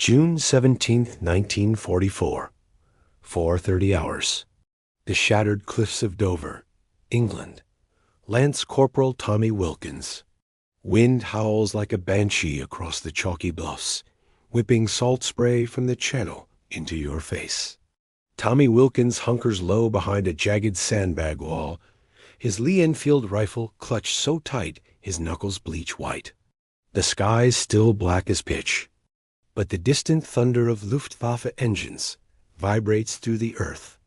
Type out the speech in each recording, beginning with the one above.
June 17th, 1944. 4:30 hours. The shattered cliffs of Dover, England. Lance Corporal Tommy Wilkins. Wind howls like a banshee across the chalky bluffs, whipping salt spray from the channel into your face. Tommy Wilkins hunkers low behind a jagged sandbag wall, his Lee Enfield rifle clutched so tight his knuckles bleach white. The sky's still black as pitch, but the distant thunder of Luftwaffe engines vibrates through the earth.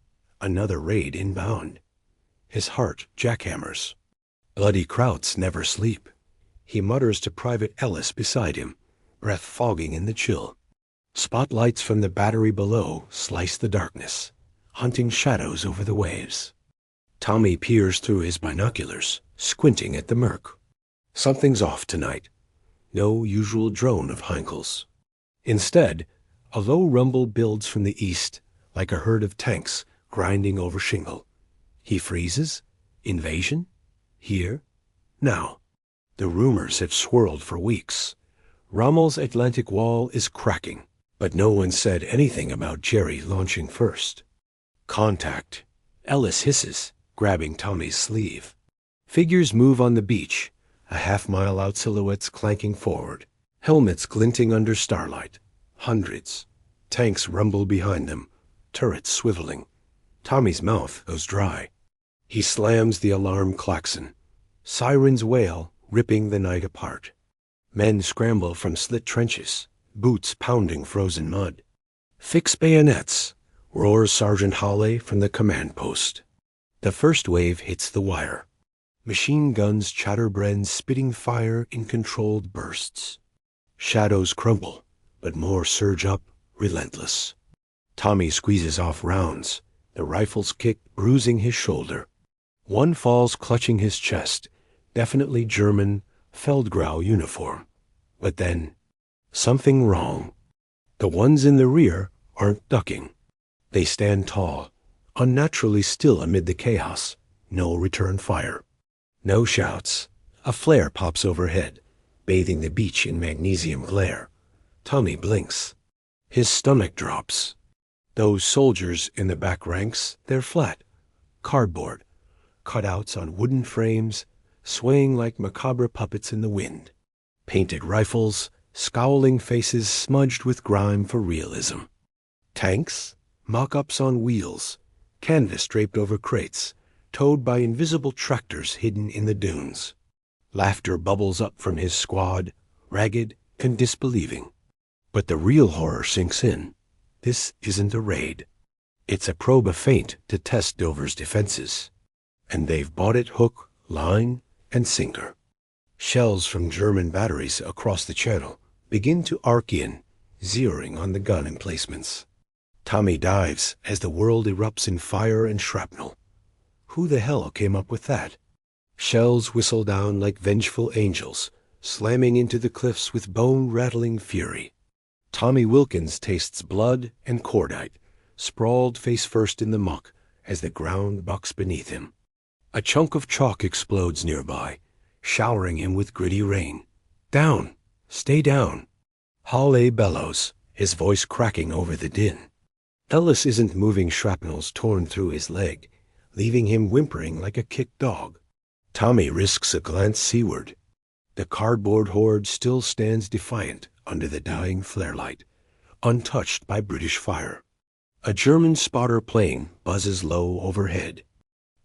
Another raid inbound. His heart jackhammers. Bloody Krauts never sleep. He mutters to Private Ellis beside him, breath fogging in the chill. Spotlights from the battery below slice the darkness, hunting shadows over the waves. Tommy peers through his binoculars, squinting at the murk. Something's off tonight. No usual drone of Heinkel's. Instead, a low rumble builds from the east, like a herd of tanks grinding over shingle. He freezes? Invasion? Here? Now. The rumors have swirled for weeks. Rommel's Atlantic Wall is cracking, but no one said anything about Jerry launching first. Contact. Ellis hisses, grabbing Tommy's sleeve. Figures move on the beach, a half-mile out silhouettes clanking forward, helmets glinting under starlight. Hundreds. Tanks rumble behind them, turrets swiveling. Tommy's mouth goes dry. He slams the alarm klaxon. Sirens wail, ripping the night apart. Men scramble from slit trenches, boots pounding frozen mud. Fix bayonets, roars Sergeant Hawley from the command post. The first wave hits the wire. Machine guns chatterbrand spitting fire in controlled bursts. Shadows crumble, but more surge up, relentless. Tommy squeezes off rounds, the rifle's kick bruising his shoulder. One falls clutching his chest, definitely German Feldgrau uniform. But then, something wrong. The ones in the rear aren't ducking. They stand tall, unnaturally still amid the chaos. No return fire. No shouts. A flare pops overhead, bathing the beach in magnesium glare. Tommy blinks. His stomach drops. Those soldiers in the back ranks, they're flat. Cardboard. Cutouts on wooden frames, swaying like macabre puppets in the wind. Painted rifles, scowling faces smudged with grime for realism. Tanks, mock-ups on wheels, canvas draped over crates, towed by invisible tractors hidden in the dunes. Laughter bubbles up from his squad, ragged and disbelieving. But the real horror sinks in. This isn't a raid. It's a probe of feint to test Dover's defenses. And they've bought it hook, line, and sinker. Shells from German batteries across the channel begin to arc in, zeroing on the gun emplacements. Tommy dives as the world erupts in fire and shrapnel. Who the hell came up with that? Shells whistle down like vengeful angels, slamming into the cliffs with bone-rattling fury. Tommy Wilkins tastes blood and cordite, sprawled face first in the muck as the ground bucks beneath him. A chunk of chalk explodes nearby, showering him with gritty rain. Down! Stay down! Hawley bellows, his voice cracking over the din. Ellis isn't moving shrapnels torn through his leg, leaving him whimpering like a kicked dog. Tommy risks a glance seaward. The cardboard horde still stands defiant under the dying flare light, untouched by British fire. A German spotter plane buzzes low overhead,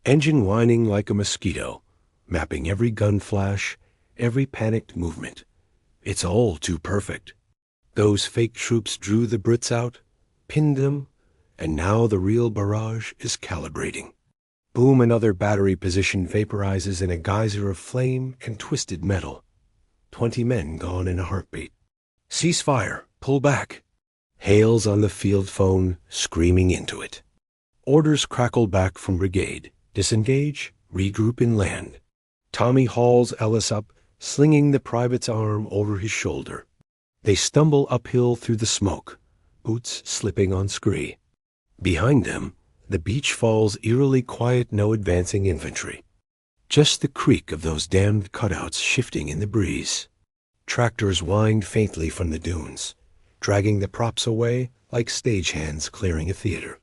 engine whining like a mosquito, mapping every gun flash, every panicked movement. It's all too perfect. Those fake troops drew the Brits out, pinned them, and now the real barrage is calibrating. Boom, another battery position vaporizes in a geyser of flame and twisted metal. 20 men gone in a heartbeat. Cease fire, pull back. Hales on the field phone, screaming into it. Orders crackle back from brigade. Disengage, regroup and land. Tommy hauls Ellis up, slinging the private's arm over his shoulder. They stumble uphill through the smoke, boots slipping on scree. Behind them, the beach falls eerily quiet, no advancing infantry. Just the creak of those damned cutouts shifting in the breeze. Tractors wind faintly from the dunes, dragging the props away like stagehands clearing a theater.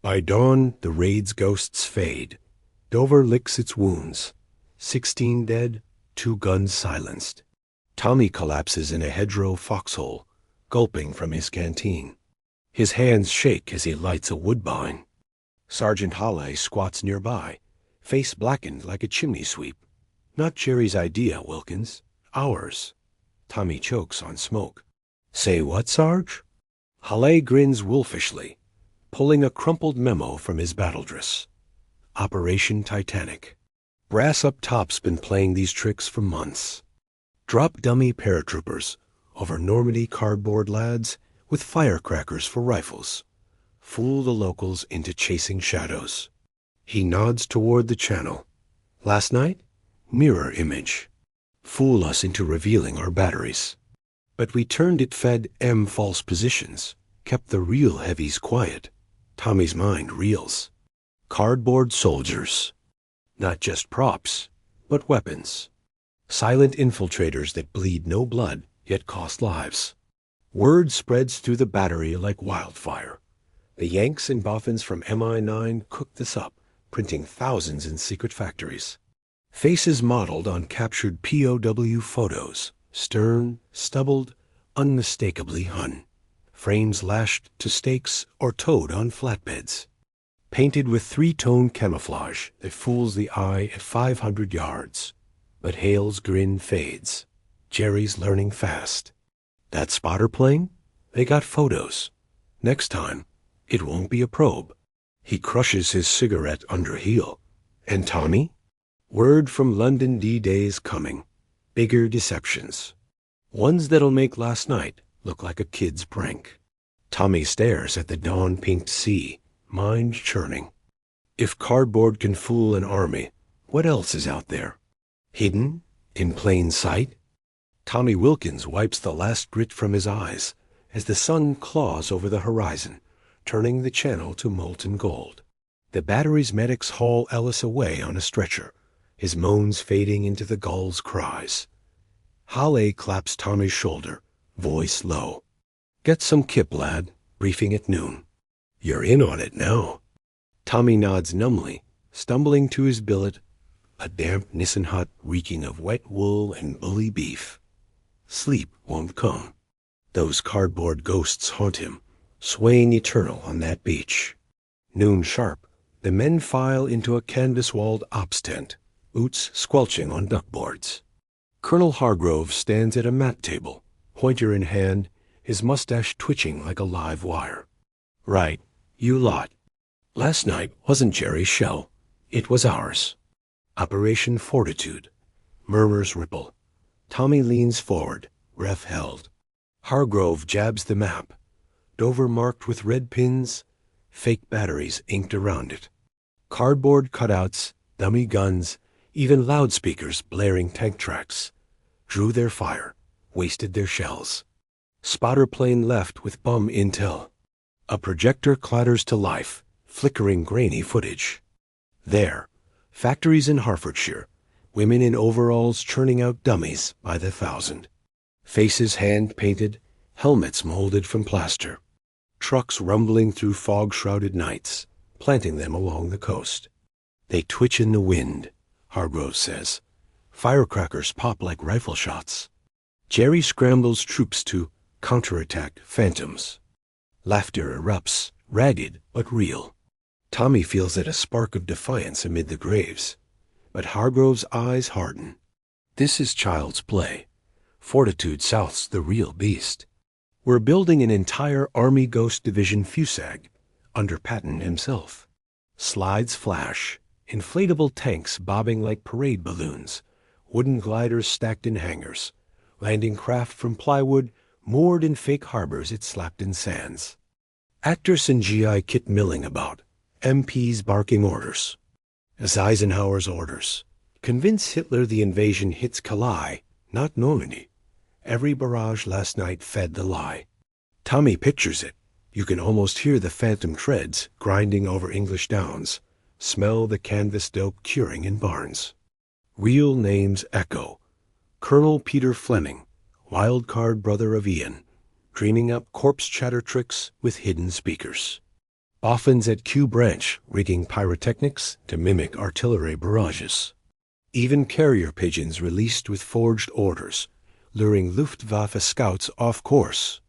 By dawn, the raid's ghosts fade. Dover licks its wounds. 16 dead, 2 guns silenced. Tommy collapses in a hedgerow foxhole, gulping from his canteen. His hands shake as he lights a woodbine. Sergeant Halle squats nearby, face blackened like a chimney sweep. Not Jerry's idea, Wilkins. Ours. Tommy chokes on smoke. Say what, Sarge? Halle grins wolfishly, pulling a crumpled memo from his battledress. Operation Titanic. Brass up top's been playing these tricks for months. Drop dummy paratroopers over Normandy cardboard lads with firecrackers for rifles. Fool the locals into chasing shadows. He nods toward the channel. Last night? Mirror image. Fool us into revealing our batteries. But we turned it fed M false positions, kept the real heavies quiet. Tommy's mind reels. Cardboard soldiers. Not just props, but weapons. Silent infiltrators that bleed no blood, yet cost lives. Word spreads through the battery like wildfire. The Yanks and boffins from MI9 cooked this up, printing thousands in secret factories. Faces modeled on captured POW photos, stern, stubbled, unmistakably Hun. Frames lashed to stakes or towed on flatbeds. Painted with 3-tone camouflage that fools the eye at 500 yards. But Hale's grin fades. Jerry's learning fast. That spotter plane? They got photos. Next time, it won't be a probe. He crushes his cigarette under heel. And Tommy? Word from London D-Day's coming. Bigger deceptions. Ones that'll make last night look like a kid's prank. Tommy stares at the dawn-pinked sea, mind churning. If cardboard can fool an army, what else is out there? Hidden? In plain sight? Tommy Wilkins wipes the last grit from his eyes as the sun claws over the horizon, turning the channel to molten gold. The battery's medics haul Ellis away on a stretcher, his moans fading into the gull's cries. Halle claps Tommy's shoulder, voice low. Get some kip, lad. Briefing at noon. You're in on it now. Tommy nods numbly, stumbling to his billet, a damp Nissen hut reeking of wet wool and bully beef. Sleep won't come. Those cardboard ghosts haunt him, swaying eternal on that beach. Noon sharp, the men file into a canvas-walled ops tent, boots squelching on duckboards. Colonel Hargrove stands at a mat table, pointer in hand, his mustache twitching like a live wire. Right, you lot. Last night wasn't Jerry's shell. It was ours. Operation Fortitude. Murmurs ripple. Tommy leans forward, breath held. Hargrove jabs the map. Dover marked with red pins, fake batteries inked around it. Cardboard cutouts, dummy guns, even loudspeakers blaring tank tracks. Drew their fire, wasted their shells. Spotter plane left with bum intel. A projector clatters to life, flickering grainy footage. There, factories in Hertfordshire, women in overalls churning out dummies by the thousand. Faces hand-painted, helmets molded from plaster. Trucks rumbling through fog-shrouded nights, planting them along the coast. They twitch in the wind, Hargrove says. Firecrackers pop like rifle shots. Jerry scrambles troops to counterattack phantoms. Laughter erupts, ragged but real. Tommy feels it a spark of defiance amid the graves. But Hargrove's eyes harden. This is child's play. Fortitude South's the real beast. We're building an entire Army Ghost Division fusag, under Patton himself. Slides flash, inflatable tanks bobbing like parade balloons, wooden gliders stacked in hangars, landing craft from plywood moored in fake harbors it slapped in sands. Actors and GI kit milling about, MPs barking orders. As Eisenhower's orders. Convince Hitler the invasion hits Calais, not Normandy. Every barrage last night fed the lie. Tommy pictures it. You can almost hear the phantom treads grinding over English downs, smell the canvas dope curing in barns. Real names echo. Colonel Peter Fleming, wild card brother of Ian. dreaming up corpse chatter tricks with hidden speakers. Boffins at Q Branch rigging pyrotechnics to mimic artillery barrages. Even carrier pigeons released with forged orders, luring Luftwaffe scouts off course.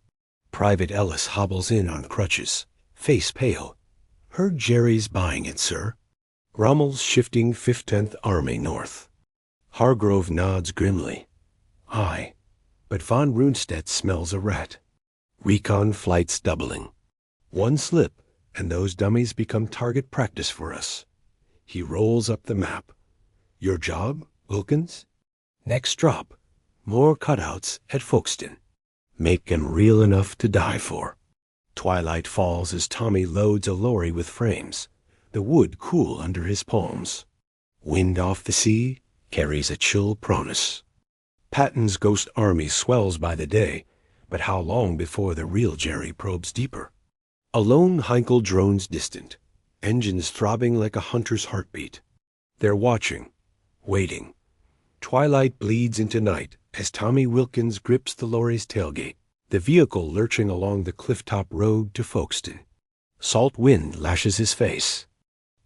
Private Ellis hobbles in on crutches, face pale. Heard Jerry's buying it, sir. Rommel's shifting 15th Army north. Hargrove nods grimly. Aye, but von Rundstedt smells a rat. Recon flights doubling. One slip, and those dummies become target practice for us. He rolls up the map. Your job, Wilkins? Next drop, more cutouts at Folkestone. Make 'em real enough to die for. Twilight falls as Tommy loads a lorry with frames, the wood cool under his palms. Wind off the sea carries a chill promise. Patton's ghost army swells by the day, but how long before the real Jerry probes deeper? A lone Heinkel drones distant, engines throbbing like a hunter's heartbeat. They're watching, waiting. Twilight bleeds into night as Tommy Wilkins grips the lorry's tailgate, the vehicle lurching along the clifftop road to Folkestone. Salt wind lashes his face.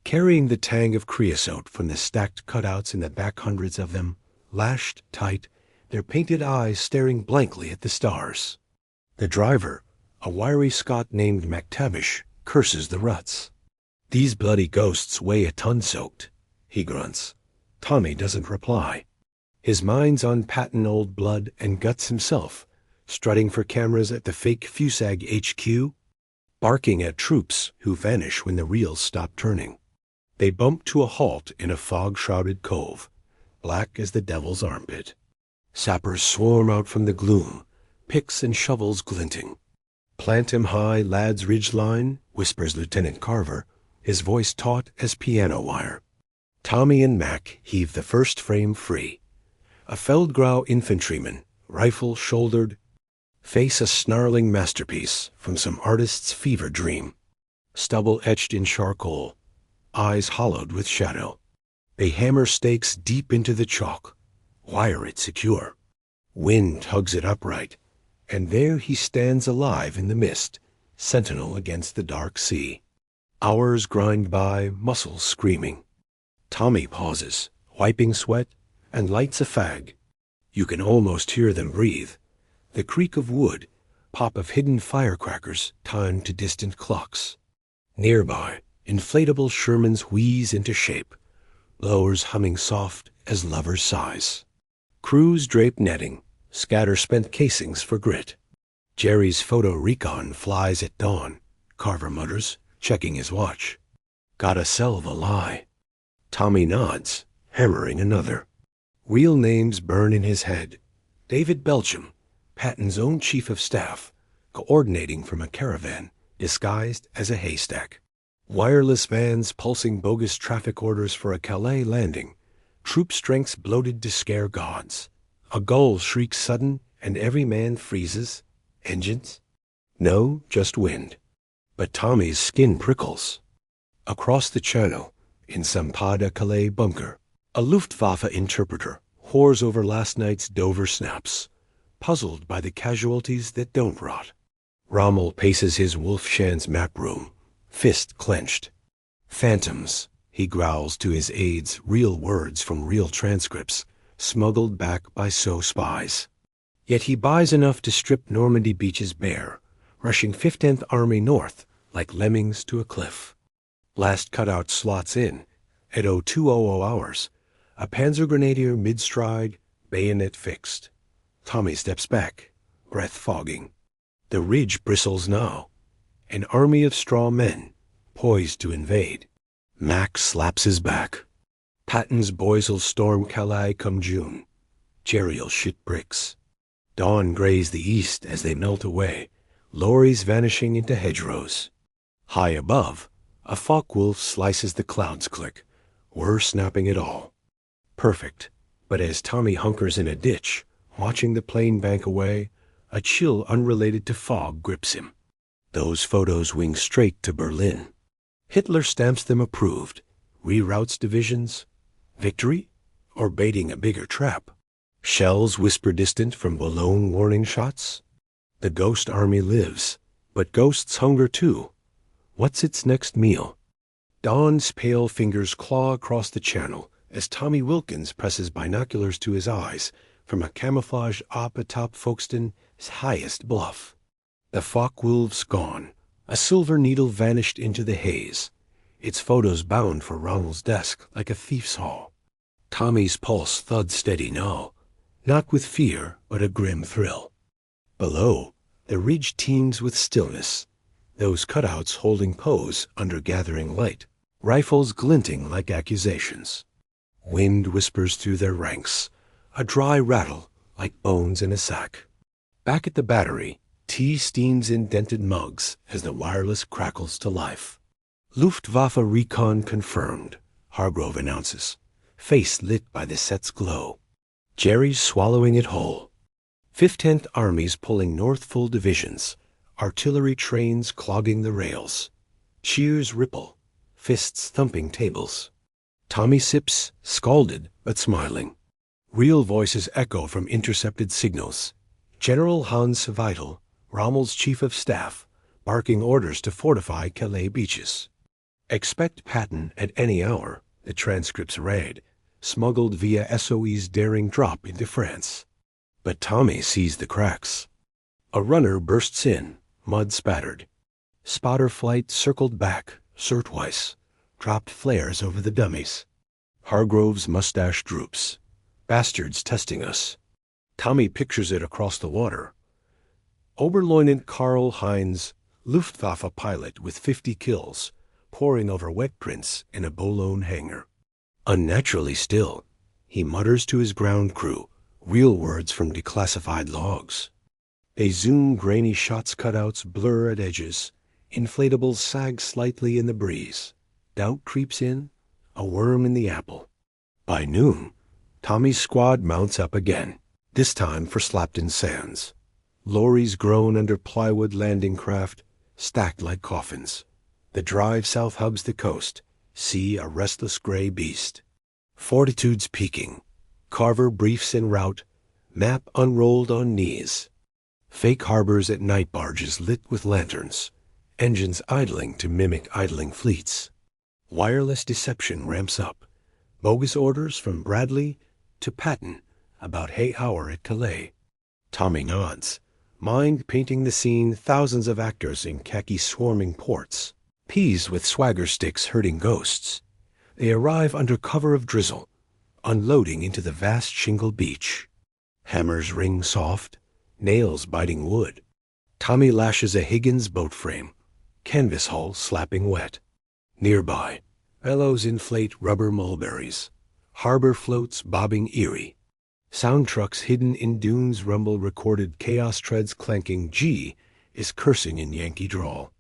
Carrying the tang of creosote from the stacked cutouts in the back hundreds of them, lashed tight, their painted eyes staring blankly at the stars. The driver, a wiry Scot named MacTavish, curses the ruts. These bloody ghosts weigh a ton soaked, he grunts. Tommy doesn't reply. His mind's on Patton Old Blood and Guts himself, strutting for cameras at the fake Fusag HQ, barking at troops who vanish when the reels stop turning. They bump to a halt in a fog-shrouded cove, black as the devil's armpit. Sappers swarm out from the gloom, picks and shovels glinting. Plant him high, lad's ridge line, whispers Lieutenant Carver, his voice taut as piano wire. Tommy and Mac heave the first frame free. A Feldgrau infantryman, rifle shouldered, face a snarling masterpiece from some artist's fever dream. Stubble etched in charcoal, eyes hollowed with shadow. They hammer stakes deep into the chalk, wire it secure. Wind tugs it upright, and there he stands alive in the mist, sentinel against the dark sea. Hours grind by, muscles screaming. Tommy pauses, wiping sweat, and lights a fag. You can almost hear them breathe. The creak of wood, pop of hidden firecrackers timed to distant clocks. Nearby, inflatable Shermans wheeze into shape, blowers humming soft as lovers' sighs. Crews drape netting, scatter spent casings for grit. Jerry's photo recon flies at dawn, Carver mutters, checking his watch. Gotta salve a lie. Tommy nods, hammering another. Real names burn in his head. David Belcham, Patton's own chief of staff, coordinating from a caravan, disguised as a haystack. Wireless vans pulsing bogus traffic orders for a Calais landing. Troop strengths bloated to scare gods. A gull shrieks sudden, and every man freezes. Engines? No, just wind. But Tommy's skin prickles. Across the channel, in some Pas-de-Calais bunker, a Luftwaffe interpreter whores over last night's Dover snaps, puzzled by the casualties that don't rot. Rommel paces his Wolfschanz map room, fist clenched. Phantoms, he growls to his aides, real words from real transcripts, smuggled back by spies. Yet he buys enough to strip Normandy beaches bare, rushing 15th Army north like lemmings to a cliff. Last cutout slots in, at 0200 hours, a panzer grenadier mid-stride, bayonet fixed. Tommy steps back, breath fogging. The ridge bristles now, an army of straw men, poised to invade. Mac slaps his back. Patton's boys'll storm Calais come June. Jerry'll shit bricks. Dawn grays the east as they melt away, lorries vanishing into hedgerows. High above, a Focke-Wulf slices the clouds click. We're snapping it all. Perfect. But as Tommy hunkers in a ditch, watching the plane bank away, a chill unrelated to fog grips him. Those photos wing straight to Berlin. Hitler stamps them approved, reroutes divisions. Victory? Or baiting a bigger trap? Shells whisper distant from Boulogne warning shots? The ghost army lives, but ghosts hunger too. What's its next meal? Dawn's pale fingers claw across the channel as Tommy Wilkins presses binoculars to his eyes from a camouflaged op atop Folkestone's highest bluff. The Focke-Wulf's gone. A silver needle vanished into the haze, its photos bound for Rommel's desk like a thief's haul. Tommy's pulse thuds steady now, not with fear, but a grim thrill. Below, the ridge teems with stillness, those cutouts holding pose under gathering light, rifles glinting like accusations. Wind whispers through their ranks, a dry rattle like bones in a sack. Back at the battery, tea steams in dented mugs as the wireless crackles to life. Luftwaffe recon confirmed, Hargrove announces, face lit by the set's glow. Jerry's swallowing it whole. 5th Army's pulling north full divisions, artillery trains clogging the rails. Cheers ripple, fists thumping tables. Tommy sips, scalded but smiling. Real voices echo from intercepted signals. General Hans Vidal, Rommel's chief of staff, barking orders to fortify Calais beaches. Expect Patton at any hour, the transcripts read, smuggled via SOE's daring drop into France. But Tommy sees the cracks. A runner bursts in, mud spattered. Spotter flight circled back, Surtweiss, dropped flares over the dummies. Hargrove's mustache droops. Bastards testing us. Tommy pictures it across the water. Oberleutnant Karl Heinz, Luftwaffe pilot with 50 kills, poring over wet prints in a Boulogne hangar. Unnaturally still, he mutters to his ground crew, real words from declassified logs. They zoom grainy shots cutouts blur at edges. Inflatables sag slightly in the breeze. Doubt creeps in, a worm in the apple. By noon, Tommy's squad mounts up again, this time for Slapton Sands. Lorries groan under plywood landing craft, stacked like coffins. The drive south hubs the coast, sea a restless gray beast. Fortitude's peaking. Carver briefs en route, map unrolled on knees. Fake harbors at night barges lit with lanterns, engines idling to mimic idling fleets. Wireless deception ramps up. Bogus orders from Bradley to Patton about hay hour at Calais. Tommy nods, mind painting the scene thousands of actors in khaki swarming ports. Peas with swagger sticks herding ghosts. They arrive under cover of drizzle, unloading into the vast shingle beach. Hammers ring soft, nails biting wood. Tommy lashes a Higgins boat frame, canvas hull slapping wet. Nearby, bellows inflate rubber mulberries. Harbor floats bobbing eerie. Sound trucks hidden in dunes rumble recorded chaos treads clanking. G is cursing in Yankee drawl.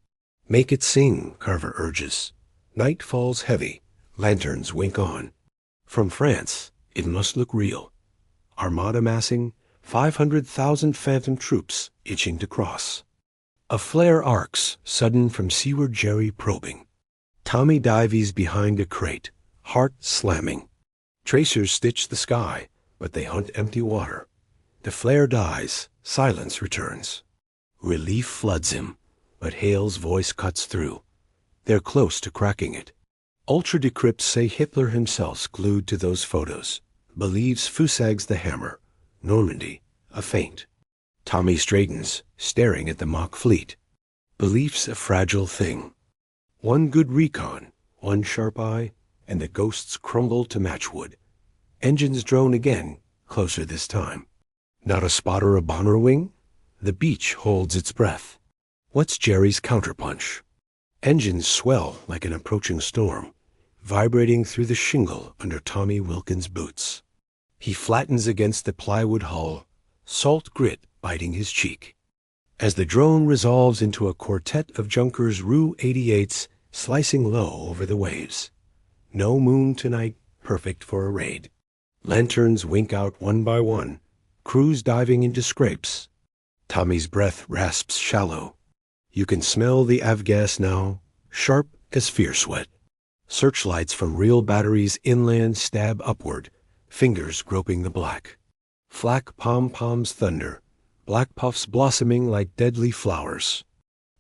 Make it sing, Carver urges. Night falls heavy, lanterns wink on. From France, it must look real. Armada massing, 500,000 phantom troops itching to cross. A flare arcs, sudden from seaward Jerry probing. Tommy dives behind a crate, heart slamming. Tracers stitch the sky, but they hunt empty water. The flare dies, silence returns. Relief floods him, but Hale's voice cuts through. They're close to cracking it. Ultra decrypts say Hitler himself's glued to those photos. Believes Fusag's the hammer. Normandy, a feint. Tommy straightens, staring at the mock fleet. Belief's a fragile thing. One good recon, one sharp eye, and the ghosts crumble to matchwood. Engines drone again, closer this time. Not a spot or a bomber wing? The beach holds its breath. What's Jerry's counterpunch? Engines swell like an approaching storm, vibrating through the shingle under Tommy Wilkins' boots. He flattens against the plywood hull, salt grit biting his cheek. As the drone resolves into a quartet of Junkers Ru 88s slicing low over the waves. No moon tonight, perfect for a raid. Lanterns wink out one by one, crews diving into scrapes. Tommy's breath rasps shallow. You can smell the avgas now, sharp as fear sweat. Searchlights from real batteries inland stab upward, fingers groping the black. Flak pom-poms thunder, black puffs blossoming like deadly flowers.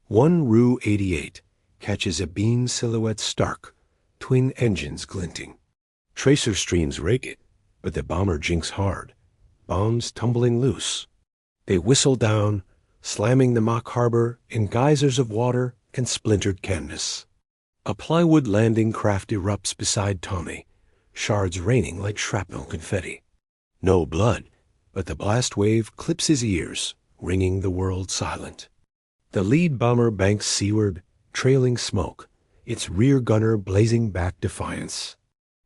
One Ru-88 catches a beam silhouette stark, twin engines glinting. Tracer streams rake it, but the bomber jinks hard, bombs tumbling loose. They whistle down, slamming the mock harbor in geysers of water and splintered canvas. A plywood landing craft erupts beside Tommy, shards raining like shrapnel confetti. No blood, but the blast wave clips his ears, ringing the world silent. The lead bomber banks seaward, trailing smoke, its rear gunner blazing back defiance.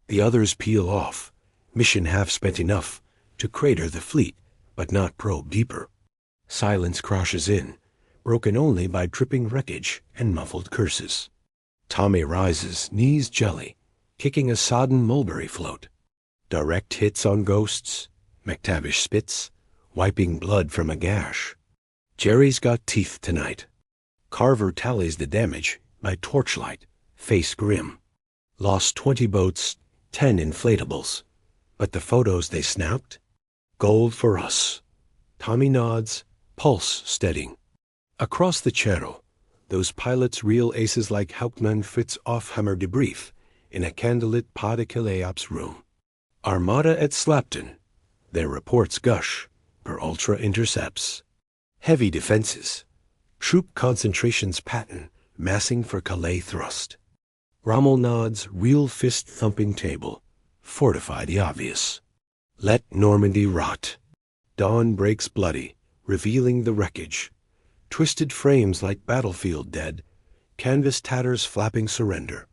The others peel off, mission half spent enough to crater the fleet, but not probe deeper. Silence crashes in, broken only by dripping wreckage and muffled curses. Tommy rises, knees jelly, kicking a sodden mulberry float. Direct hits on ghosts, McTavish spits, wiping blood from a gash. Jerry's got teeth tonight. Carver tallies the damage by torchlight, face grim. Lost 20 boats, 10 inflatables. But the photos they snapped? Gold for us. Tommy nods, pulse steadying. Across the channel, those pilots reel aces like Hauptmann Fritz Offhammer debrief in a candlelit Pas de Calais room. Armada at Slapton. Their reports gush per ultra intercepts. Heavy defenses. Troop concentrations patent, massing for Calais thrust. Rommel nods, real fist-thumping table. Fortify the obvious. Let Normandy rot. Dawn breaks bloody, revealing the wreckage. Twisted frames like battlefield dead. Canvas tatters flapping surrender.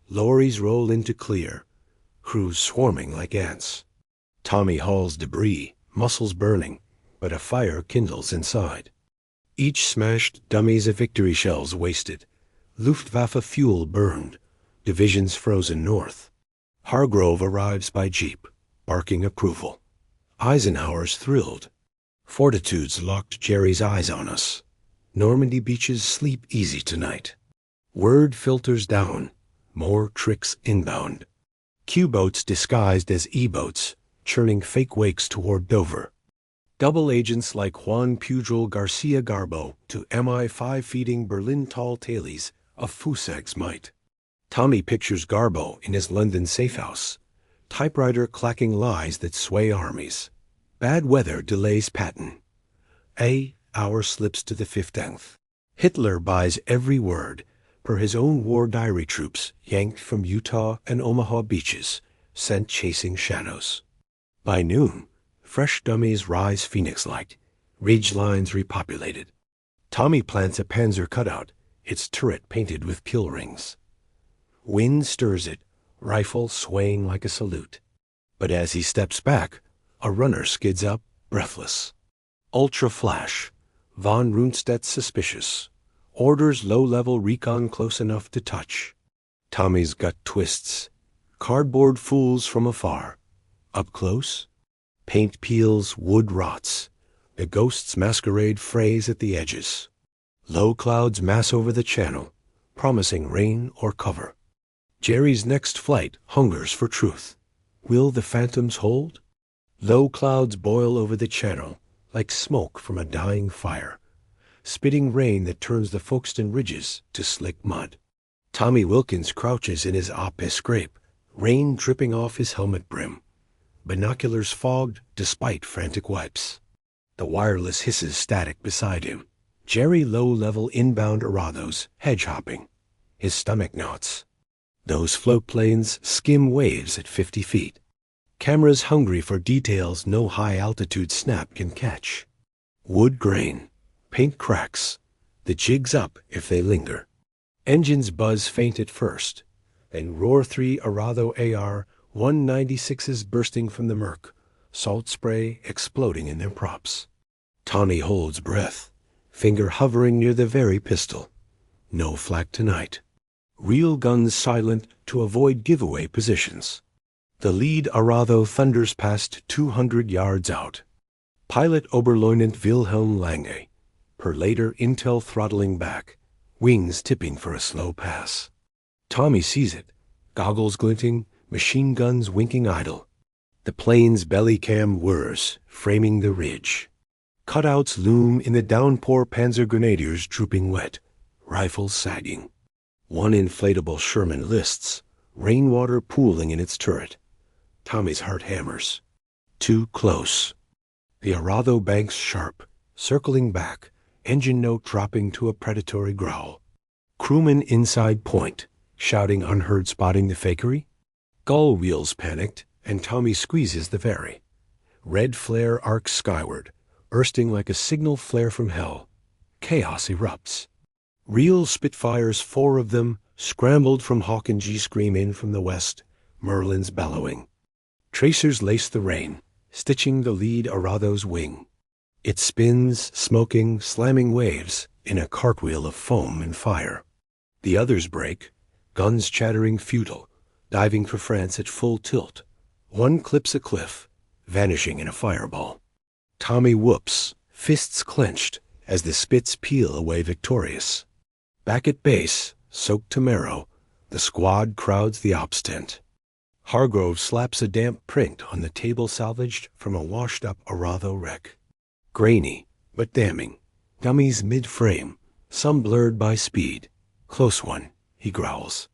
Lorries roll into clear. Crews swarming like ants. Tommy hauls debris, muscles burning, but a fire kindles inside. Each smashed dummies of victory shells wasted. Luftwaffe fuel burned. Divisions frozen north. Hargrove arrives by jeep, barking approval. Eisenhower's thrilled. Fortitude's locked Jerry's eyes on us. Normandy beaches sleep easy tonight. Word filters down. More tricks inbound. Q-boats disguised as E-boats, churning fake wakes toward Dover. Double agents like Juan Pujol Garcia Garbo to MI5 feeding Berlin tall tailies of Fusag's might. Tommy pictures Garbo in his London safehouse, typewriter clacking lies that sway armies. Bad weather delays Patton. Hour slips to the 15th. Hitler buys every word, per his own war diary troops yanked from Utah and Omaha beaches, sent chasing shadows. By noon, fresh dummies rise phoenix-like, ridge lines repopulated. Tommy plants a panzer cutout, its turret painted with kill rings. Wind stirs it, rifle swaying like a salute. But as he steps back, a runner skids up, breathless. Ultra flash, von Rundstedt suspicious. Orders low-level recon close enough to touch. Tommy's gut twists. Cardboard fools from afar. Up close? Paint peels, wood rots. The ghosts masquerade frays at the edges. Low clouds mass over the channel, promising rain or cover. Jerry's next flight hungers for truth. Will the phantoms hold? Low clouds boil over the channel, like smoke from a dying fire, spitting rain that turns the Folkestone ridges to slick mud. Tommy Wilkins crouches in his épée scrape, rain dripping off his helmet brim. Binoculars fogged despite frantic wipes. The wireless hisses static beside him. Jerry low-level inbound Arados, hedge-hopping. His stomach knots. Those floatplanes skim waves at 50 feet. Cameras hungry for details no high-altitude snap can catch. Wood grain, paint cracks, the jig's up if they linger. Engines buzz faint at first, then roar 3 Arado AR-196s bursting from the murk, salt spray exploding in their props. Tommy holds breath, finger hovering near the very pistol. No flak tonight. Real guns silent to avoid giveaway positions. The lead Arado thunders past 200 yards out. Pilot Oberleutnant Wilhelm Lange, per later intel throttling back, wings tipping for a slow pass. Tommy sees it, goggles glinting, machine guns winking idle. The plane's belly cam whirs, framing the ridge. Cutouts loom in the downpour, panzer grenadiers drooping wet, rifles sagging. One inflatable Sherman lists, rainwater pooling in its turret. Tommy's heart hammers. Too close. The Arado banks sharp, circling back, engine note dropping to a predatory growl. Crewman inside point, shouting unheard, spotting the fakery. Gull wheels panicked, and Tommy squeezes the ferry. Red flare arcs skyward, bursting like a signal flare from hell. Chaos erupts. Real Spitfires, 4 of them, scrambled from Hawk and G scream in from the west, Merlins bellowing. Tracers lace the rain, stitching the lead Arado's wing. It spins, smoking, slamming waves in a cartwheel of foam and fire. The others break, guns chattering futile, diving for France at full tilt. One clips a cliff, vanishing in a fireball. Tommy whoops, fists clenched, as the Spits peel away victorious. Back at base, soaked to marrow, the squad crowds the ops tent. Hargrove slaps a damp print on the table salvaged from a washed-up Arado wreck. Grainy, but damning. Dummies mid-frame, some blurred by speed. Close one, he growls.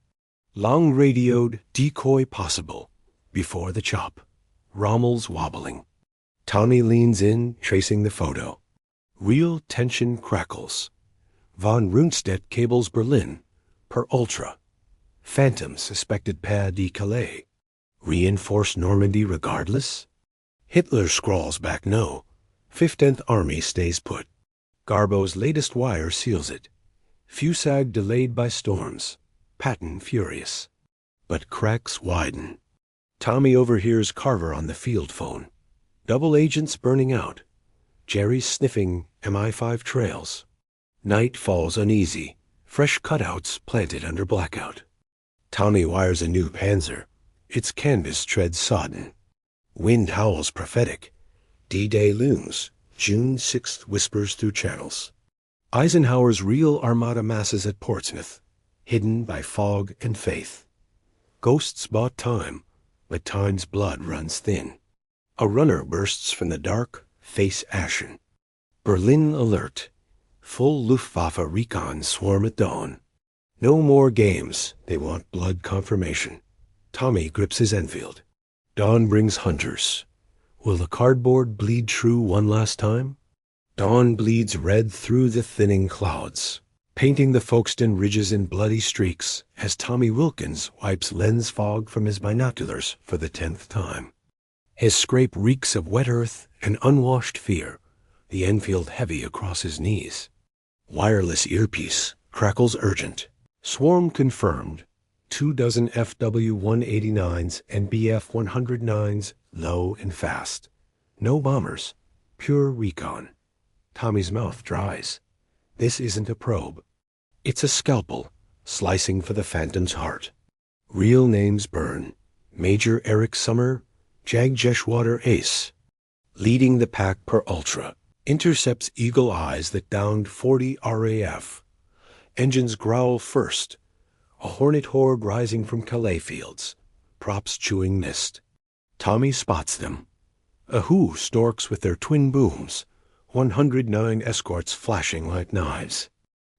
Long radioed, decoy possible. Before the chop. Rommel's wobbling. Tommy leans in, tracing the photo. Real tension crackles. Von Rundstedt cables Berlin, per ultra. Phantom suspected Pas de Calais. Reinforce Normandy regardless? Hitler scrawls back no. 15th Army stays put. Garbo's latest wire seals it. Fusag delayed by storms. Patton furious. But cracks widen. Tommy overhears Carver on the field phone. Double agents burning out. Jerry's sniffing MI5 trails. Night falls uneasy. Fresh cutouts planted under blackout. Tommy wires a new panzer. Its canvas treads sodden. Wind howls prophetic. D-Day looms. June 6th whispers through channels. Eisenhower's real armada masses at Portsmouth, hidden by fog and faith. Ghosts bought time, but time's blood runs thin. A runner bursts from the dark, face ashen. Berlin alert. Full Luftwaffe recon swarm at dawn. No more games, they want blood confirmation. Tommy grips his Enfield. Dawn brings hunters. Will the cardboard bleed true one last time? Dawn bleeds red through the thinning clouds, painting the Folkestone ridges in bloody streaks as Tommy Wilkins wipes lens fog from his binoculars for the 10th time. His scrape reeks of wet earth and unwashed fear, the Enfield heavy across his knees. Wireless earpiece crackles urgent. Swarm confirmed. 24 FW-189s and BF-109s low and fast. No bombers. Pure recon. Tommy's mouth dries. This isn't a probe. It's a scalpel, slicing for the Phantom's heart. Real names burn. Major Eric Summer, Jagjeshwater Ace. Leading the pack per ultra. Intercepts eagle eyes that downed 40 RAF. Engines growl first. A hornet horde rising from Calais fields. Props chewing mist. Tommy spots them. A who storks with their twin booms. 109 escorts flashing like knives.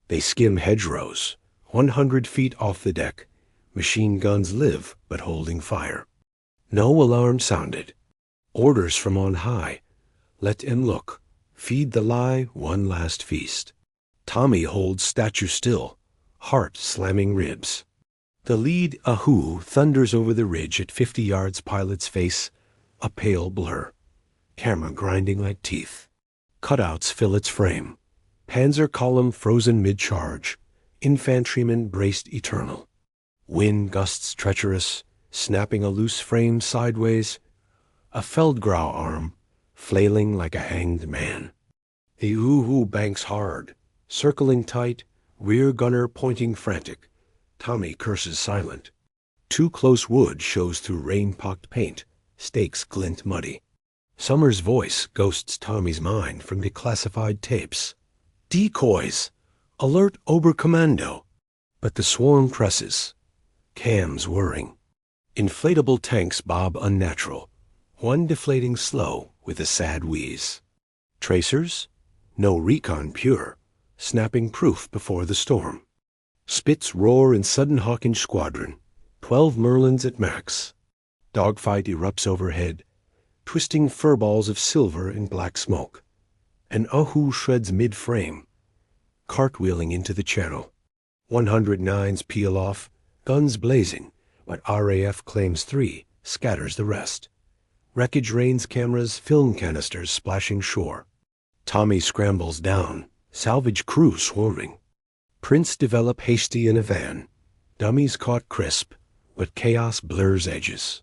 They skim hedgerows. 100 feet off the deck. Machine guns live, but holding fire. No alarm sounded. Orders from on high. Let him look. Feed the lie one last feast. Tommy holds statue still, heart slamming ribs. The lead Ahoo thunders over the ridge at 50 yards pilot's face, a pale blur. Camera grinding like teeth. Cutouts fill its frame. Panzer column frozen mid-charge. Infantrymen braced eternal. Wind gusts treacherous, snapping a loose frame sideways. A Feldgrau arm, flailing like a hanged man. The Oohoo banks hard, circling tight, rear gunner pointing frantic. Tommy curses silent. Too close wood shows through rain-pocked paint. Stakes glint muddy. Summers' voice ghosts Tommy's mind from declassified tapes. Decoys! Alert Oberkommando! But the swarm presses. Cams whirring. Inflatable tanks bob unnatural. One deflating slow with a sad wheeze. Tracers? No recon pure, snapping proof before the storm. Spits roar in sudden Hawkinge squadron, 12 Merlins at max. Dogfight erupts overhead, twisting furballs of silver in black smoke. An Ahu shreds mid-frame, cartwheeling into the channel. 109s peel off, guns blazing, but RAF claims 3, scatters the rest. Wreckage rains cameras, film canisters splashing shore. Tommy scrambles down, salvage crew swarming. Prints develop hasty in a van. Dummies caught crisp, but chaos blurs edges.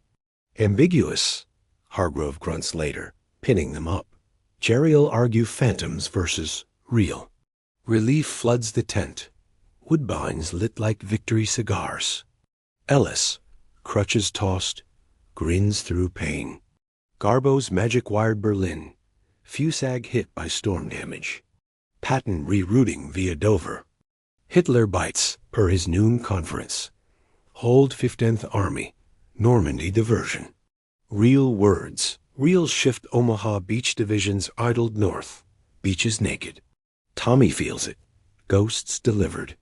Ambiguous, Hargrove grunts later, pinning them up. Jerry'll argue phantoms versus real. Relief floods the tent. Woodbines lit like victory cigars. Ellis, crutches tossed, grins through pain. Garbo's magic-wired Berlin, Fusag hit by storm damage. Patton rerouting via Dover. Hitler bites, per his noon conference. Hold 15th Army, Normandy diversion. Real words, real shift Omaha beach divisions idled north. Beaches naked. Tommy feels it. Ghosts delivered.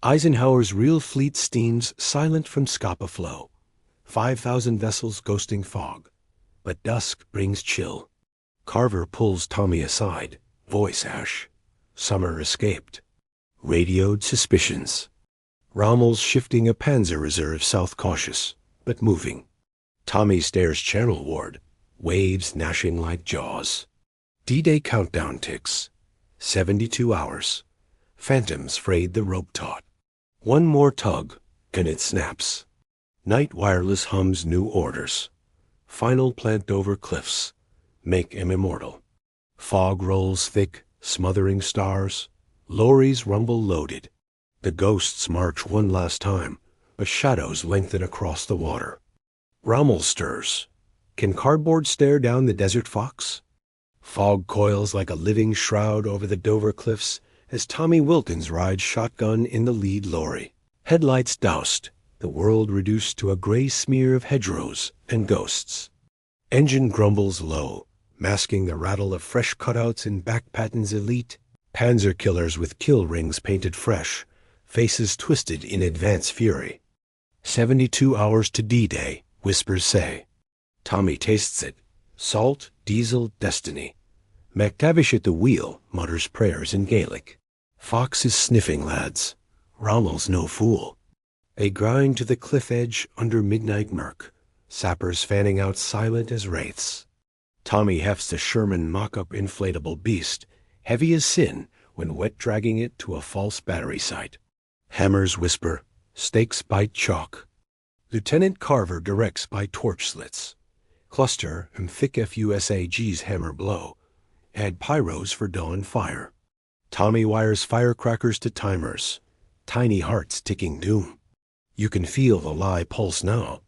Eisenhower's real fleet steams silent from Scapa Flow. 5,000 vessels ghosting fog. But dusk brings chill. Carver pulls Tommy aside, voice ash. Summer escaped. Radioed suspicions. Rommel's shifting a panzer reserve south cautious, but moving. Tommy stares channel ward, waves gnashing like jaws. D-Day countdown ticks. 72 hours. Phantoms frayed the rope taut. One more tug, and it snaps. Night wireless hums new orders. Final plant over cliffs. Make him immortal. Fog rolls thick, smothering stars. Lorries rumble loaded. The ghosts march one last time, but shadows lengthen across the water. Rommel stirs. Can cardboard stare down the desert fox? Fog coils like a living shroud over the Dover cliffs as Tommy Wilkins rides shotgun in the lead lorry. Headlights doused, the world reduced to a gray smear of hedgerows and ghosts. Engine grumbles low, masking the rattle of fresh cutouts in back Patton's elite. Panzer killers with kill rings painted fresh, faces twisted in advance fury. 72 hours to D-Day, whispers say. Tommy tastes it. Salt, diesel, destiny. MacTavish at the wheel mutters prayers in Gaelic. Fox is sniffing, lads. Rommel's no fool. They grind to the cliff edge under midnight murk, sappers fanning out silent as wraiths. Tommy hefts a Sherman mock-up inflatable beast, heavy as sin when wet dragging it to a false battery site. Hammers whisper, stakes bite chalk. Lieutenant Carver directs by torch slits. Cluster and thick FUSAG's hammer blow. Add pyros for dawn fire. Tommy wires firecrackers to timers. Tiny hearts ticking doom. You can feel the lie pulse now.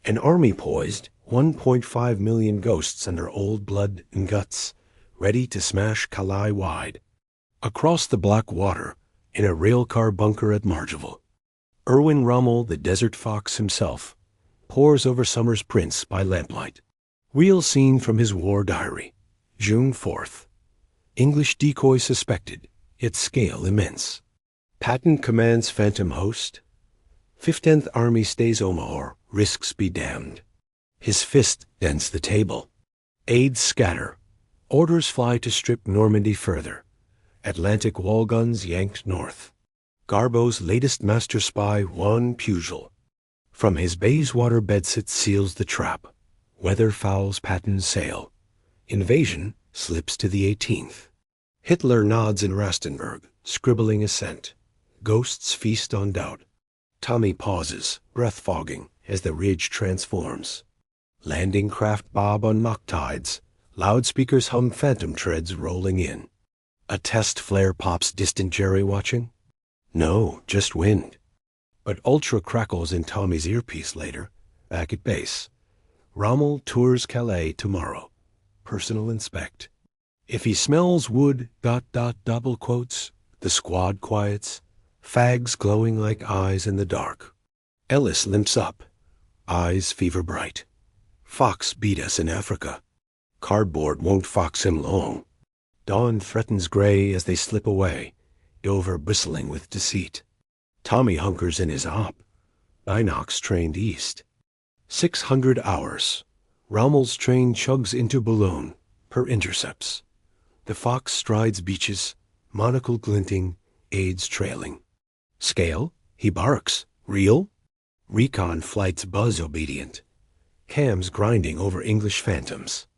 An army poised, 1.5 million ghosts under old blood and guts, ready to smash Calais wide. Across the black water, in a railcar bunker at Margeville, Erwin Rommel, the desert fox himself, pores over summer's prints by lamplight. Real scene from his war diary, June 4th. English decoy suspected, its scale immense. Patton commands phantom host. 15th Army stays Omaha, risks be damned. His fist dents the table. Aides scatter. Orders fly to strip Normandy further. Atlantic wall guns yanked north. Garbo's latest master spy, Juan Pugil. From his Bayswater bedsit seals the trap. Weather fouls Patton's sail. Invasion slips to the 18th. Hitler nods in Rastenburg, scribbling assent. Ghosts feast on doubt. Tommy pauses, breath fogging, as the ridge transforms. Landing craft bob on mock tides. Loudspeakers hum phantom treads rolling in. A test flare pops distant Jerry watching? No, just wind. But ultra crackles in Tommy's earpiece later, back at base. Rommel tours Calais tomorrow. Personal inspect. If he smells wood, ... double quotes, the squad quiets. Fags glowing like eyes in the dark. Ellis limps up. Eyes fever bright. Fox beat us in Africa. Cardboard won't fox him long. Dawn threatens gray as they slip away, Dover bristling with deceit. Tommy hunkers in his op, Binocs trained east. 600 hours. Rommel's train chugs into Boulogne, per intercepts. The fox strides beaches, monocle glinting, aids trailing. Scale? He barks. Real? Recon flights buzz obedient. Cams grinding over English phantoms.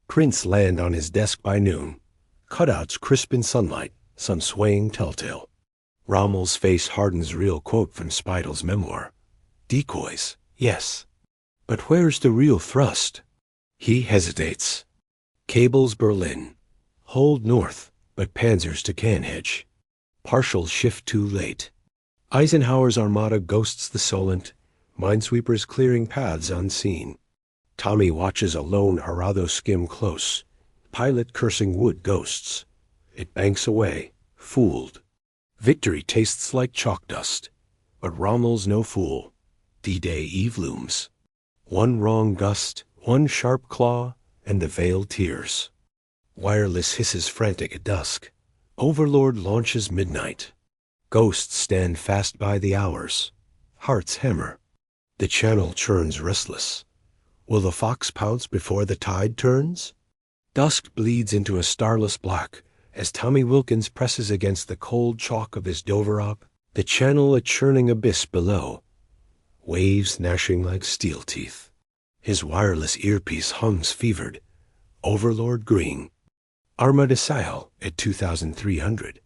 Prints land on his desk by noon. Cutouts crisp in sunlight, some swaying telltale. Rommel's face hardens real quote from Speidel's memoir. Decoys, yes. But where's the real thrust? He hesitates. Cables Berlin. Hold north, but panzers to Canhedge. Partial shift too late. Eisenhower's armada ghosts the Solent, minesweepers clearing paths unseen. Tommy watches a lone Arado skim close, pilot cursing wood ghosts. It banks away, fooled. Victory tastes like chalk dust, but Rommel's no fool. D-Day Eve looms. One wrong gust, one sharp claw, and the veil tears. Wireless hisses frantic at dusk. Overlord launches midnight. Ghosts stand fast by the hours. Hearts hammer. The channel churns restless. Will the fox pounce before the tide turns? Dusk bleeds into a starless black as Tommy Wilkins presses against the cold chalk of his Dover op, the channel a churning abyss below. Waves gnashing like steel teeth. His wireless earpiece hums fevered. Overlord green. Armada sail at 2,300.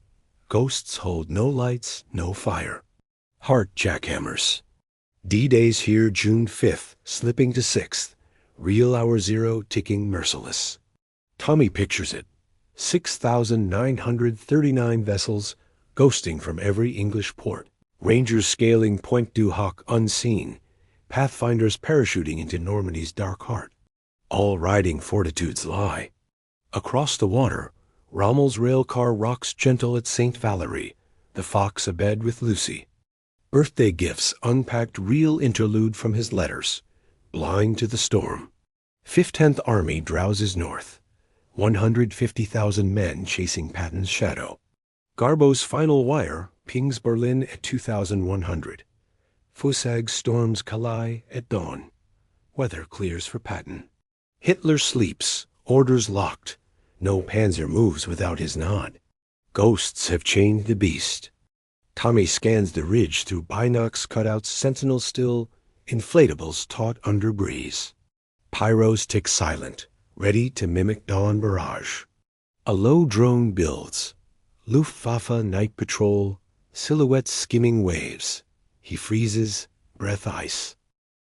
Ghosts hold no lights, no fire. Heart jackhammers. D-Day's here June 5th, slipping to 6th. Real hour zero ticking merciless. Tommy pictures it. 6,939 vessels ghosting from every English port. Rangers scaling Point du Hoc unseen. Pathfinders parachuting into Normandy's dark heart. All riding Fortitude's lie. Across the water, Rommel's railcar rocks gentle at St. Valerie, the fox abed with Lucy. Birthday gifts unpacked real interlude from his letters. Blind to the storm. 15th Army drowses north. 150,000 men chasing Patton's shadow. Garbo's final wire pings Berlin at 2,100. Fusag storms Calais at dawn. Weather clears for Patton. Hitler sleeps, orders locked. No panzer moves without his nod. Ghosts have chained the beast. Tommy scans the ridge through binocs cutouts, sentinels still, inflatables taut under breeze. Pyros tick silent, ready to mimic dawn barrage. A low drone builds. Luftwaffe night patrol, silhouettes skimming waves. He freezes, breath ice.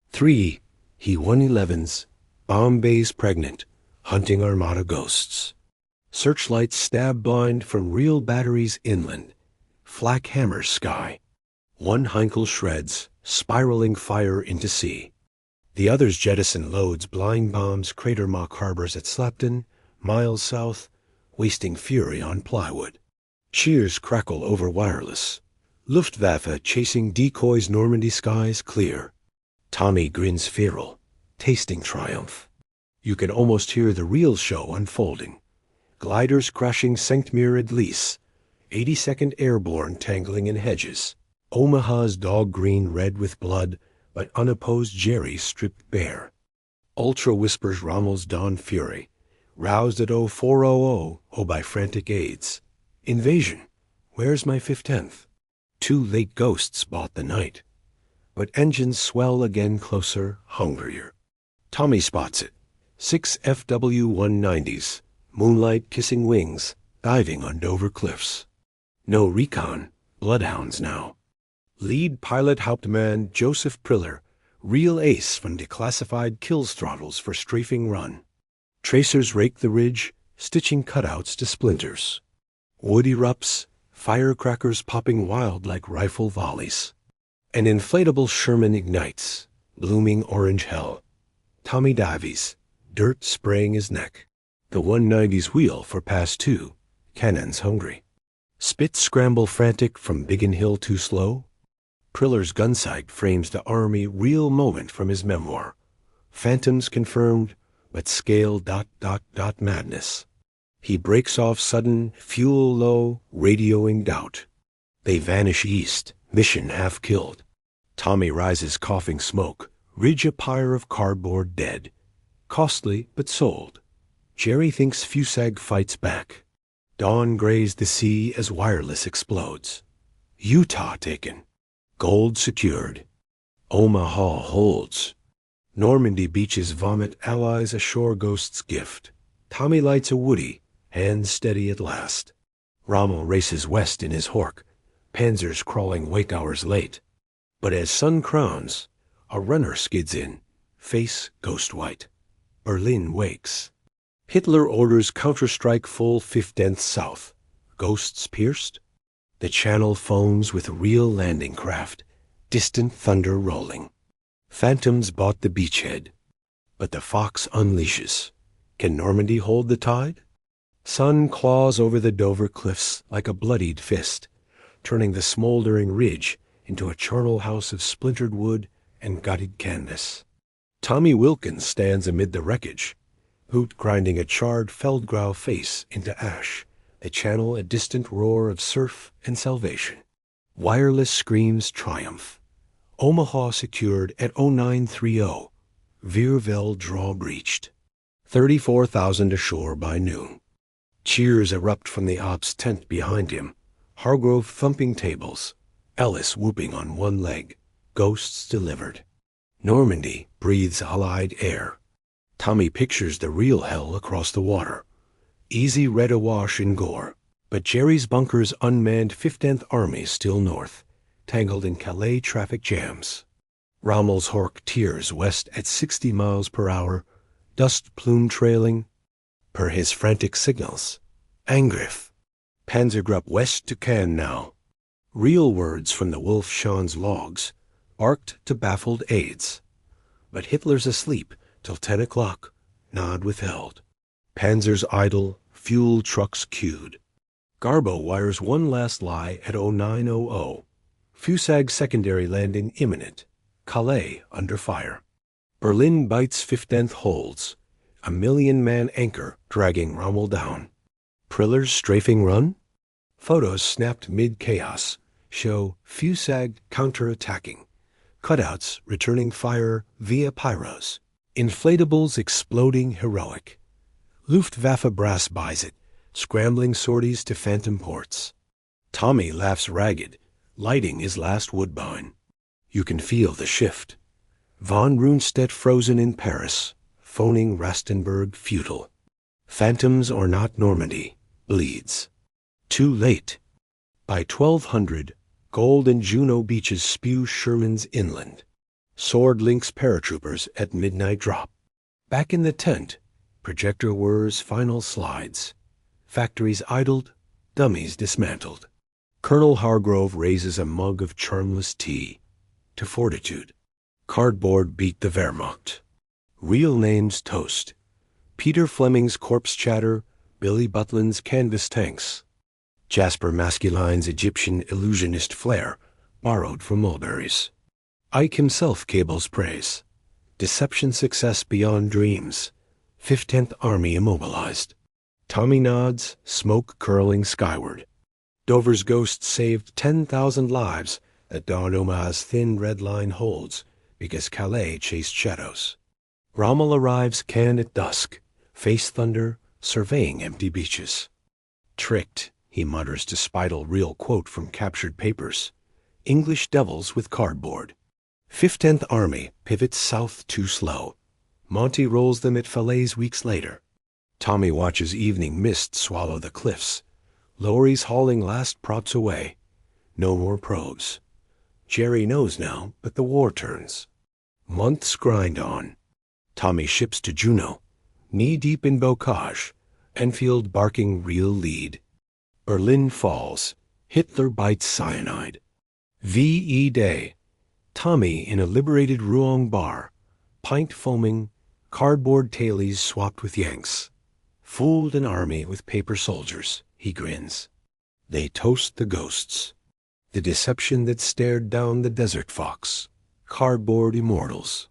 3. He 111s, bomb bays pregnant, hunting armada ghosts. Searchlights stab blind from real batteries inland. Flak hammers sky. One Heinkel shreds, spiraling fire into sea. The others jettison loads blind bombs crater mock harbors at Slapton, miles south, wasting fury on plywood. Cheers crackle over wireless. Luftwaffe chasing decoys Normandy skies clear. Tommy grins feral, tasting triumph. You can almost hear the real show unfolding. Gliders crashing Saint-Mir Lys, 82nd Airborne tangling in hedges. Omaha's dog green red with blood, but unopposed Jerry stripped bare. Ultra whispers Rommel's dawn fury, roused at 0400 by frantic aids. Invasion, where's my 15th? 2 late ghosts bought the night. But engines swell again closer, hungrier. Tommy spots it. 6 FW-190s, moonlight kissing wings, diving on Dover cliffs. No recon, bloodhounds now. Lead pilot Hauptmann Joseph Priller, real ace from declassified kills throttles for strafing run. Tracers rake the ridge, stitching cutouts to splinters. Wood erupts, firecrackers popping wild like rifle volleys. An inflatable Sherman ignites, blooming orange hell. Tommy dives, dirt spraying his neck. The 190's wheel for pass 2, cannons hungry. Spits scramble frantic from Biggin Hill too slow. Priller's gunsight frames the Army real moment from his memoir. Phantoms confirmed, but scale ... madness. He breaks off sudden, fuel low, radioing doubt. They vanish east, mission half killed. Tommy rises coughing smoke, ridge a pyre of cardboard dead. Costly, but sold. Jerry thinks Fusag fights back. Dawn grays the sea as wireless explodes. Utah taken. Gold secured. Omaha holds. Normandy beaches vomit allies ashore ghost's gift. Tommy lights a woody, hands steady at last. Rommel races west in his Hork, panzers crawling wake hours late. But as sun crowns, a runner skids in, face ghost white. Berlin wakes. Hitler orders counterstrike full 15th south. Ghosts pierced. The channel foams with real landing craft, distant thunder rolling. Phantoms bought the beachhead. But the fox unleashes. Can Normandy hold the tide? Sun claws over the Dover cliffs like a bloodied fist, turning the smoldering ridge into a charnel house of splintered wood and gutted canvas. Tommy Wilkins stands amid the wreckage, Hoot grinding a charred Feldgrau face into ash, the channel a distant roar of surf and salvation. Wireless screams triumph. Omaha secured at 0930. Veerveld draw breached. 34,000 ashore by noon. Cheers erupt from the ops tent behind him. Hargrove thumping tables. Ellis whooping on one leg. Ghosts delivered. Normandy breathes Allied air. Tommy pictures the real hell across the water. Easy red awash in gore. But Jerry's bunker's unmanned 15th Army still north, tangled in Calais traffic jams. Rommel's Hork tears west at 60 miles per hour, dust plume trailing. Per his frantic signals. Angriff. Panzergruppe west to Cannes now. Real words from the Wolf Schon's logs, barked to baffled aides. But Hitler's asleep till 10 o'clock, nod withheld. Panzers idle, fuel trucks queued. Garbo wires one last lie at 0900. Fusag secondary landing imminent. Calais under fire. Berlin bites 15th holds. A million-man anchor dragging Rommel down. Priller's strafing run? Photos snapped mid-chaos show Fusag counter-attacking. Cutouts returning fire via pyros. Inflatables exploding heroic. Luftwaffe brass buys it, scrambling sorties to phantom ports. Tommy laughs ragged, lighting his last woodbine. You can feel the shift. Von Rundstedt frozen in Paris, phoning Rastenburg futile. Phantoms or not Normandy, bleeds. Too late. By 1200, Gold and Juno beaches spew Sherman's inland. Sword links paratroopers at midnight drop. Back in the tent, projector whirs final slides. Factories idled, dummies dismantled. Colonel Hargrove raises a mug of charmless tea. To Fortitude. Cardboard beat the Wehrmacht. Real names toast. Peter Fleming's corpse chatter, Billy Butlin's canvas tanks. Jasper Masculine's Egyptian illusionist flair, borrowed from mulberries. Ike himself cables praise. Deception success beyond dreams. 15th Army immobilized. Tommy nods, smoke curling skyward. Dover's ghost saved 10,000 lives that Don Omaha's thin red line holds because Calais chased shadows. Rommel arrives Cannes at dusk, face thunder, surveying empty beaches. Tricked, he mutters to Speidel real quote from captured papers. English devils with cardboard. 15th Army pivots south too slow. Monty rolls them at Falaise weeks later. Tommy watches evening mist swallow the cliffs. Lorries hauling last props away. No more probes. Jerry knows now, but the war turns. Months grind on. Tommy ships to Juneau, knee-deep in bocage, Enfield barking real lead. Berlin falls. Hitler bites cyanide. V.E. Day. Tommy in a liberated Rouen bar, pint foaming, cardboard tailies swapped with Yanks. Fooled an army with paper soldiers, he grins. They toast the ghosts. The deception that stared down the desert fox. Cardboard immortals.